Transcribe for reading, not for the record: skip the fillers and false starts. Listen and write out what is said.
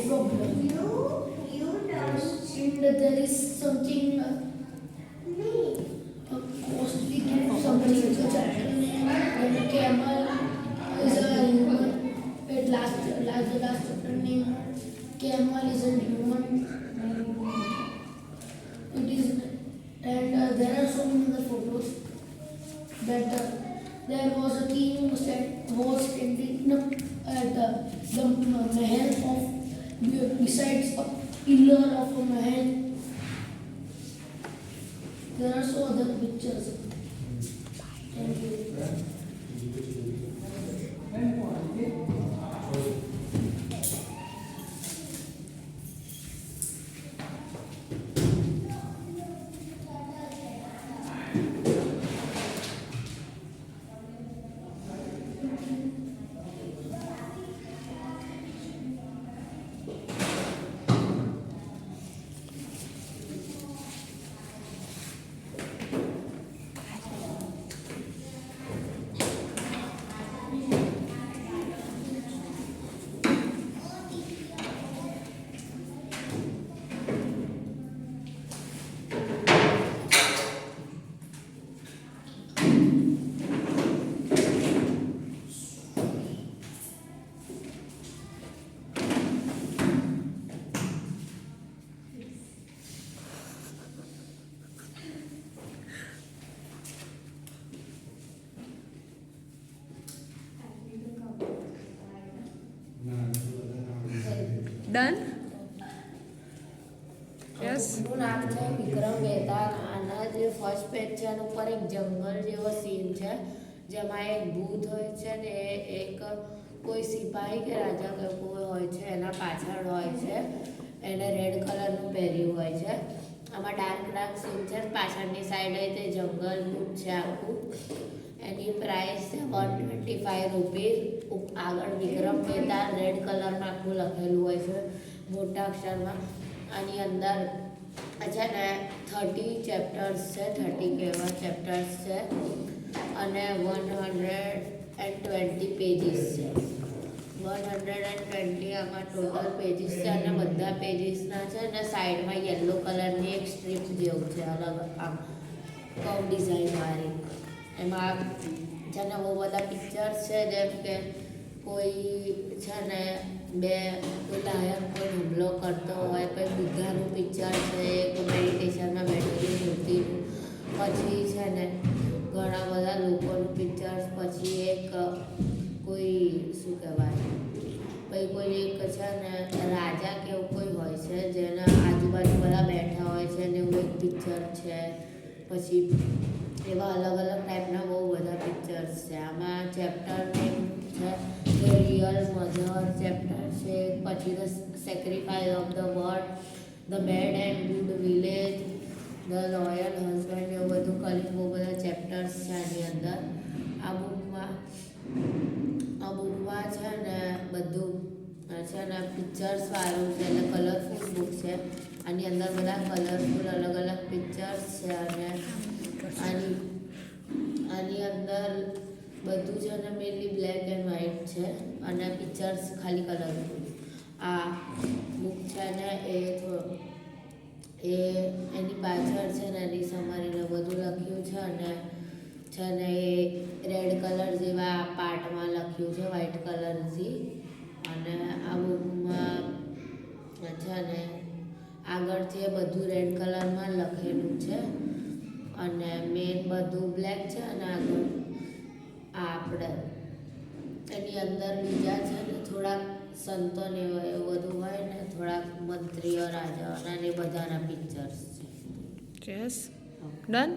problem. You don't. And there is something costly something the chapter name and camel is a human. At last the last chapter name camel is a human. It is and there are so many other photos that there was a king was standing at the mahal of besides a pillar of a mahal. There are so other pictures. Thank you. Done? Yes. નું નામ છે વિક્રમ વેતાળ. આના જે first page છે એના ઉપર એક જંગલ જેવો સીન છે જેમાં એક ભૂત હોય છે ને એક કોઈ સિપાહી કે રાજા કે કોઈ હોય છે એના પાછળ હોય છે. એને રેડ કલરનું પહેર્યું હોય છે. આમાં ડાર્ક સીન છે. પાછળની સાઈડે તે જંગલનું છે આખું. એની પ્રાઇસ છે 125 રૂપીસ. આગળ વિક્રમ વેતાળ રેડ કલરમાં આખું લખેલું હોય છે મોટા અક્ષરમાં. આની અંદર છે ને 30 ચેપ્ટર્સ છે. 30 કેવા ચેપ્ટર્સ છે અને 120 પેજીસ છે. 120 આમાં ટોટલ પેજીસ છે અને બધા પેજીસના છે અને સાઈડમાં યલો કલરની એક સ્ટ્રીપ જેવું છે અલગ આમ કર્વ ડિઝાઇનવાળી. એમાં છે ને બહુ બધા પિક્ચર્સ છે જેમ કે કોઈ છે ને કોઈ લાયક કોઈ હુમલો કરતો હોય, કોઈ બુદ્ધાનું પિક્ચર છે, કોઈ મેડિટેશનમાં બેઠેલી મૂર્તિનું, પછી છે ને ઘણા બધા લોકોનું પિક્ચર્સ, પછી એક કોઈ શું કહેવાય પછી કોઈ એક છે ને રાજા કે એવું કોઈ હોય છે જેના આજુબાજુ બધા બેઠા હોય છે ને એવું એક પિક્ચર છે. પછી એવા અલગ અલગ ટાઈપના બહુ બધા પિક્ચર્સ છે. આમાં ચેપ્ટર નેમ છે ધ રિયલ મધર ચેપ્ટર છે. પછી the sacrifice of the world, the bad and good village, the loyal husband, એવું બધું કરીને બહુ બધા ચેપ્ટર્સ છે આની અંદર. આ બુકમાં છે ને બધું છે ને પિક્ચર્સવાળું છે એટલે કલરફુલ બુક છે. આની અંદર બધા કલરફુલ અલગ અલગ પિક્ચર્સ છે અને આની અંદર બધું છે ને મેનલી બ્લેક એન્ડ વ્હાઇટ છે અને પિક્ચર્સ ખાલી કલરફુલ. આ બુક છે ને એની પાછળ છે ને એની સમરીને બધું લખ્યું છે અને છે ને એ રેડ કલર જેવા પાર્ટમાં લખ્યું છે વ્હાઇટ કલરથી. અને આ બુકમાં છે ને આગળથી એ બધું રેડ કલરમાં લખેલું છે અને મેન બધું બ્લેક છે અને આગળ આપણે એની અંદર બીજા છે ને થોડાક સંતોને એવું બધું હોય ને થોડાક મંત્રીઓ રાજાઓના ને બધાના પિક્ચર્સ છે. Yes. Done?